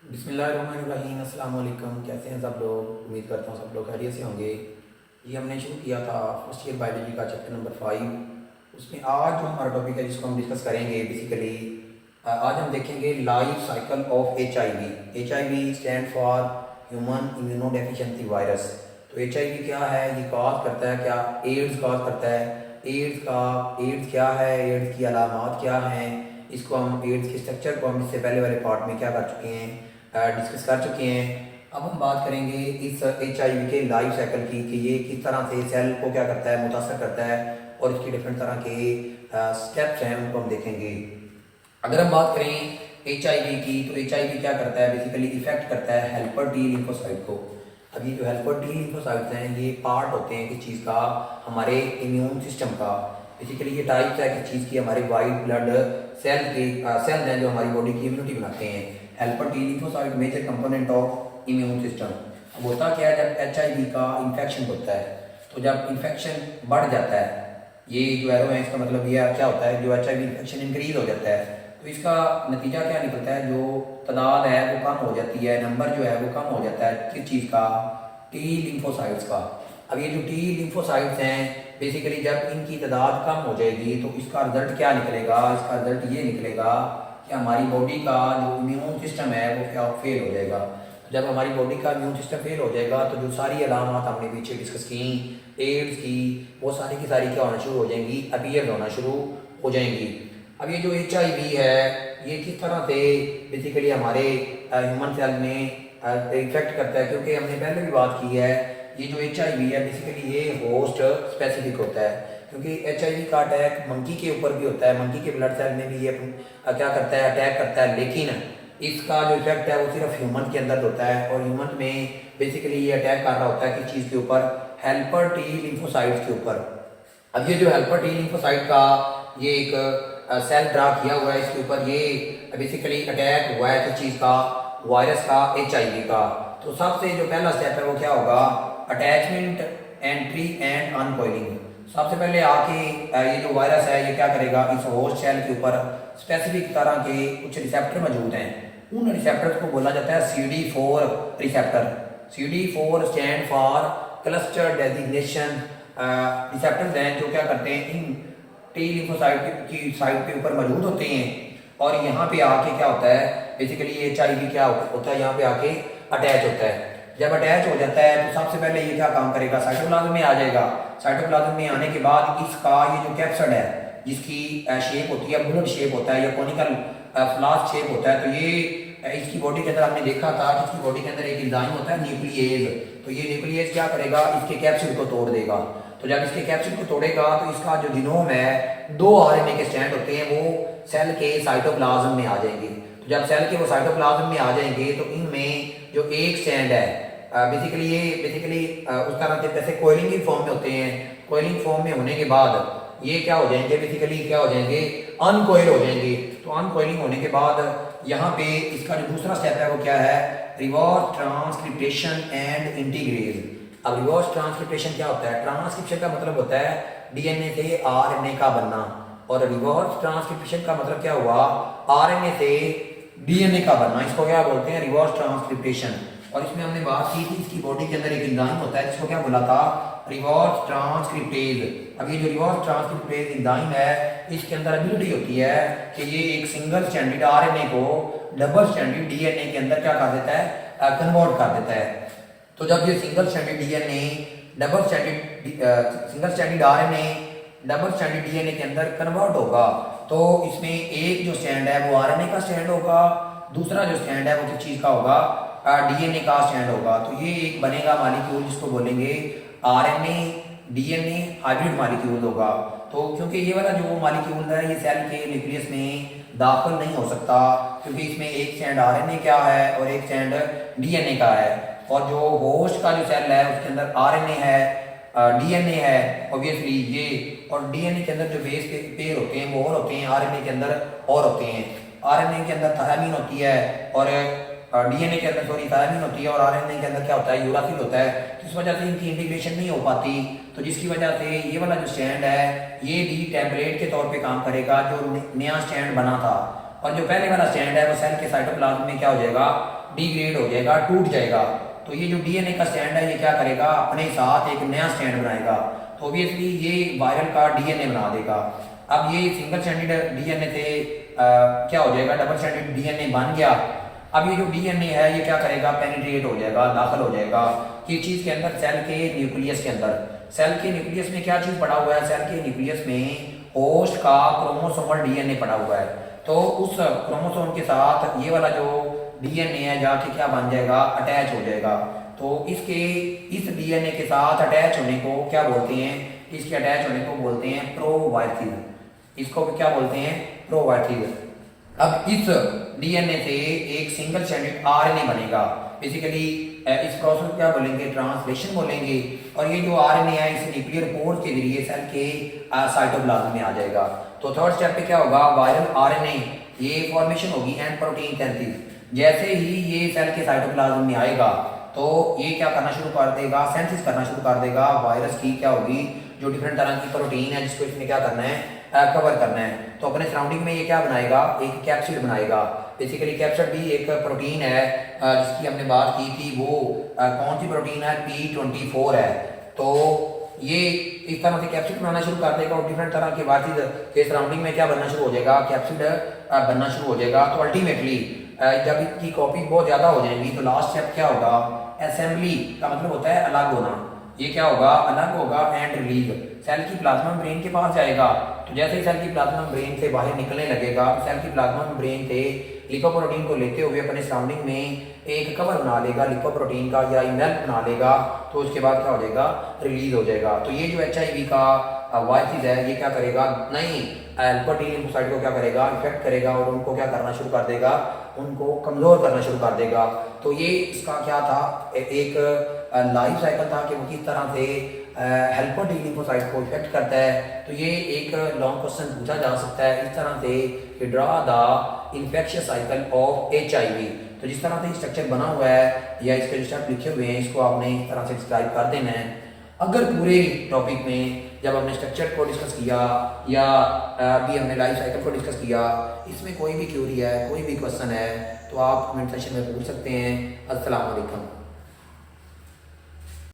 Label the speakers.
Speaker 1: बिस्मिल्लाहिर्रहमानिर्रहीम। अस्सलाम वालेकुम। कैसे हैं सब लोग? उम्मीद करता हूँ सब लोग खैरियत से होंगे। ये हमने शुरू किया था फर्स्ट ईयर बायोलॉजी का चैप्टर नंबर 5। उसमें आज जो हमारा टॉपिक है जिसको हम डिस्कस करेंगे बेसिकली आज हम देखेंगे life cycle of HIV। HIV stand for human immuno deficiency virus. तो HIV क्या है, ये कॉज करता है क्या? एड्स कॉज करता है। एड्स क्या है, एड्स की अलामात क्या हैं, इसको हम एड्स के स्ट्रक्चर को हम इससे पहले वाले पार्ट में क्या कर चुके हैं, डिस्कस कर चुके हैं। अब हम बात करेंगे इस HIV के लाइफ साइकिल की कि ये किस तरह से सेल को क्या करता है, मुतासर करता है, और इसकी डिफरेंट तरह के स्टेप्स हैं उनको हम देखेंगे। अगर हम बात करें HIV की, तो HIV क्या करता है, बेसिकली इफेक्ट करता है हेल्पर टी लिम्फोसाइट को। अब ये जो हेल्पर टी लिम्फोसाइट्स हैं ये पार्ट होते हैं किस चीज़ का, हमारे इम्यून सिस्टम का। बेसिकली ये टाइप्स है किस चीज़ की, हमारे वाइट ब्लड सेल्स हैं जो हमारी बॉडी की इम्यूनिटी बनाते हैं। Helper T lymphocyte major component of immune system. अब होता क्या है, जब HIV का इन्फेक्शन होता है, तो जब इन्फेक्शन बढ़ जाता है, ये जो एरो है इसका मतलब ये क्या होता है, जो HIV इन्फेक्शन इंक्रीज हो जाता है, तो इसका नतीजा क्या निकलता है, जो तादाद है वो कम हो जाती है, नंबर जो है वो कम हो जाता है किस चीज़ का, टी लिम्फोसाइट्स का। अब ये जो टी लिम्फोसाइट्स हैं बेसिकली जब इनकी तादाद कम हो जाएगी तो इसका रिजल्ट क्या निकलेगा, इसका रिजल्ट ये निकलेगा कि हमारी बॉडी का जो इम्यून सिस्टम है वो क्या फेल हो जाएगा। तो जब हमारी बॉडी का इम्यून सिस्टम फेल हो जाएगा तो जो सारी अलामत हमने पीछे डिस्कस की एड्स की, वो सारी की सारी क्या होना शुरू हो जाएंगी, अपीयर होना शुरू हो जाएंगी। अब ये जो HIV है ये किस तरह से बेसिकली हमारे ह्यूमन सेल में इफेक्ट करता है, क्योंकि हमने पहले भी बात की है ये जो HIV है बेसिकली ये होस्ट स्पेसिफिक होता है, क्योंकि HIV का अटैक मंकी के ऊपर भी होता है, मंकी के ब्लड सेल में भी ये क्या करता है, अटैक करता है, लेकिन इसका जो इफेक्ट है वो सिर्फ ह्यूमन के अंदर होता है, और ह्यूमन में बेसिकली ये अटैक कर रहा होता है किस चीज़ के ऊपर, हेल्पर टी लिम्फोसाइट्स के ऊपर। अब ये जो हेल्पर टी लिम्फोसाइट का ये एक सेल ड्रा किया हुआ है इसके ऊपर, ये बेसिकली अटैक हुआ है किस चीज़ का, वायरस का, HIV का। तो सबसे जो पहला स्टेप है वो क्या होगा, अटैचमेंट, एंट्री एंड अनकॉइलिंग। सबसे पहले आके ये जो वायरस है ये क्या करेगा, इस होस्ट सेल के ऊपर स्पेसिफिक तरह के कुछ रिसेप्टर मौजूद हैं, उन रिसेप्टर्स को बोला जाता है CD4 receptor. CD4 stand for cluster designation receptors हैं जो क्या करते हैं, इन टी लिम्फोसाइट की साइट के ऊपर मौजूद होते हैं, और यहाँ पे आके क्या होता है, बेसिकली HIV क्या होता है, यहाँ पे आके अटैच होता है। जब अटैच हो जाता है तो सबसे पहले ये क्या काम करेगा, साइटोप्लाज्म में आ जाएगा। साइटोप्लाज्म में आने के बाद इसका ये जो कैप्सिड है जिसकी शेप होती है बुलेट शेप होता है या कॉनिकल फ्लास्क शेप होता है, तो ये इसकी बॉडी के अंदर हमने देखा था कि इसकी बॉडी के अंदर एक एंजाइम होता है न्यूक्लियेज। तो ये न्यूक्लियेज क्या करेगा, इसके कैप्सिड को तोड़ देगा। तो जब इसके कैप्सिड को तोड़ेगा तो इसका जो जीनोम है, 2 RNA के स्टैंड होते हैं, वो सेल के साइटोप्लाज्म में आ जाएंगे। तो जब सेल के वो साइटोप्लाज्म में आ जाएंगे तो इनमें जो एक स्टैंड है बेसिकली उस तरह से जैसे कोयलिंग फॉर्म में होते हैं, कोयलिंग फॉर्म में होने के बाद ये क्या हो जाएंगे, बेसिकली क्या हो जाएंगे, अनकोयल हो जाएंगे। तो अनकोयलिंग होने के बाद यहाँ पे इसका जो दूसरा स्टेप है वो क्या है, रिवर्स ट्रांसक्रिप्टेशन एंड इंटीग्रेज। अब रिवर्स ट्रांसक्रिप्टेशन क्या होता है, ट्रांसक्रिप्शन का मतलब होता है DNA से RNA का बनना, और रिवर्स ट्रांसक्रिप्शन का मतलब क्या हुआ, RNA से DNA का बनना। इसको क्या बोलते हैं, रिवर्स ट्रांसक्रिप्टेशन। और इसमें हमने बात की थी इसकी बॉडी के अंदर एक एंजाइम होता है जिसको क्या बोला था, रिवर्स ट्रांसक्रिप्टेज। अब ये जो रिवर्स ट्रांसक्रिप्टेज एंजाइम है इसके अंदर एबिलिटी होती है कि ये एक सिंगल स्टैंडर्ड RNA को डबल स्टैंडर्ड DNA के अंदर क्या कर देता है, कन्वर्ट कर देता है। तो जब ये single standard DNA single standard RNA double standard DNA के अंदर कन्वर्ट होगा, तो इसमें एक जो स्टैंड है वो RNA का स्टैंड होगा, दूसरा जो स्टैंड है वो किस चीज़ का होगा, DNA का स्टैंड होगा। तो ये एक बनेगा मॉलिक्यूल जिसको बोलेंगे RNA DNA हाइब्रिड मॉलिक्यूल होगा। तो क्योंकि ये वाला जो मॉलिक्यूल है ये सेल के न्यूक्लियस में दाखिल नहीं हो सकता, क्योंकि इसमें एक स्टैंड RNA का है और एक स्टैंड DNA का है, और जो होस्ट का जो सेल है उसके अंदर RNA है, DNA है ऑब्वियसली ये, और DNA के अंदर जो बेस पेयर होते हैं वो और होते हैं, RNA के अंदर और होते हैं। RNA के अंदर थायमिन होती है और DNA के अंदर थायमिन होती है, और RNA के अंदर क्या होता है, यूरासिल होता है। तो इस वजह से इनकी इंटीग्रेशन नहीं हो पाती, तो जिसकी वजह से ये वाला जो स्टैंड है ये भी टेम्पलेट के तौर पे काम करेगा जो नया स्टैंड बना था। और जो पहले वाला स्टैंड है वो सेल के साइटोप्लाज्म में क्या हो जाएगा, डिग्रेड हो जाएगा, टूट जाएगा। तो ये जो डीएनए का स्टैंड है ये क्या करेगा, अपने साथ एक नया स्टैंड बनाएगा। तो ऑब्वियसली ये वायरल का डीएनए बना देगा। अब ये सिंगल स्टैंडर्ड डीएनए से क्या हो जाएगा, डबल स्टैंडर्ड डीएनए बन गया। अब ये जो डीएनए है ये क्या करेगा, पेनिट्रेट हो जाएगा, दाखिल हो जाएगा किस चीज के अंदर, सेल के न्यूक्लियस के अंदर। सेल के न्यूक्लियस में क्या चीज पड़ा हुआ है, सेल के न्यूक्लियस में होस्ट का क्रोमोसोमल डीएनए पड़ा हुआ है। तो उस क्रोमोसोम के साथ ये वाला जो डीएनए है जाके क्या बन जाएगा, अटैच हो जाएगा। तो इस डीएनए के साथ अटैच होने को क्या बोलते हैं, इसके अटैच होने को बोलते हैं प्रोवायरथिस। इसको भी क्या बोलते हैं, प्रोवायरथिस। अब इस डीएनए से एक सिंगल स्ट्रैंडेड आरएनए बनेगा। बेसिकली इस प्रोसेस को क्या बोलेंगे, ट्रांसलेशन बोलेंगे। और ये जो आरएनए है इस न्यूक्लियर पोर के जरिए सेल के साइटोप्लाज्म में आ जाएगा। तो थर्ड स्टेप पे क्या होगा, वायरल आरएनए ये फॉर्मेशन होगी एंड प्रोटीन सिंथेसिस। जैसे ही ये सेल के साइटोप्लाज्म में आएगा तो ये क्या करना शुरू कर देगा, सिंथेसिस करना शुरू कर देगा। वायरस की क्या होगी, जो डिफरेंट तरह की प्रोटीन है जिसको इसने क्या करना है, कवर करना है। तो अपने सराउंडिंग में ये क्या बनाएगा, एक कैप्सिड बनाएगा। बेसिकली कैप्सिड भी एक प्रोटीन है जिसकी हमने बात की थी। वो कौन सी प्रोटीन है, P24 है। तो ये इस तरह से कैप्सिड बनाना शुरू कर देगा और डिफरेंट तरह के वायरस के सराउंडिंग में क्या बनना शुरू हो जाएगा, कैप्सिड बनना शुरू हो जाएगा। तो अल्टीमेटली जब इसकी कॉपी बहुत ज़्यादा हो जाएंगी तो लास्ट स्टेप क्या होगा, असेंबली का मतलब होता है अलग होना। ये क्या होगा, अलग होगा एंड रिलीज। सेल की प्लाज्मा मेम्ब्रेन के पास जाएगा। तो जैसे ही सेल की प्लाज्मा मेम्ब्रेन से बाहर निकलने लगेगा, सेल की प्लाज्मा मेम्ब्रेन से लिपोप्रोटीन को लेते हुए अपने सराउंडिंग में एक कवर बना लेगा लिपोप्रोटीन का या इमेल्ट बना लेगा। तो उसके बाद क्या हो जाएगा, रिलीज हो जाएगा। तो ये जो HIV का वायरस है ये क्या करेगा, नई अल्फा टी लिम्फोसाइट को क्या करेगा, इफेक्ट करेगा और उनको क्या करना शुरू कर देगा, उनको कमजोर करना शुरू कर देगा। तो ये इसका क्या था, एक लाइफ साइकिल था कि वो किस तरह से हेल्पर टी लिम्फोसाइट को इफेक्ट करता है। तो ये एक लॉन्ग क्वेश्चन पूछा जा सकता है इस तरह से, draw the infectious cycle of HIV। तो जिस तरह से स्ट्रक्चर बना हुआ है या इसके जो स्टेप लिखे हुए हैं इसको आपने इस तरह से डिस्क्राइब कर देना है। अगर पूरे टॉपिक में जब हमने स्ट्रक्चर को डिस्कस किया या अभी हमने लाइफ साइकिल को डिस्कस किया, इसमें कोई भी क्यूरी है, कोई भी क्वेश्चन है तो आप कमेंट सेक्शन में पूछ सकते हैं। अस्सलाम वालेकुम।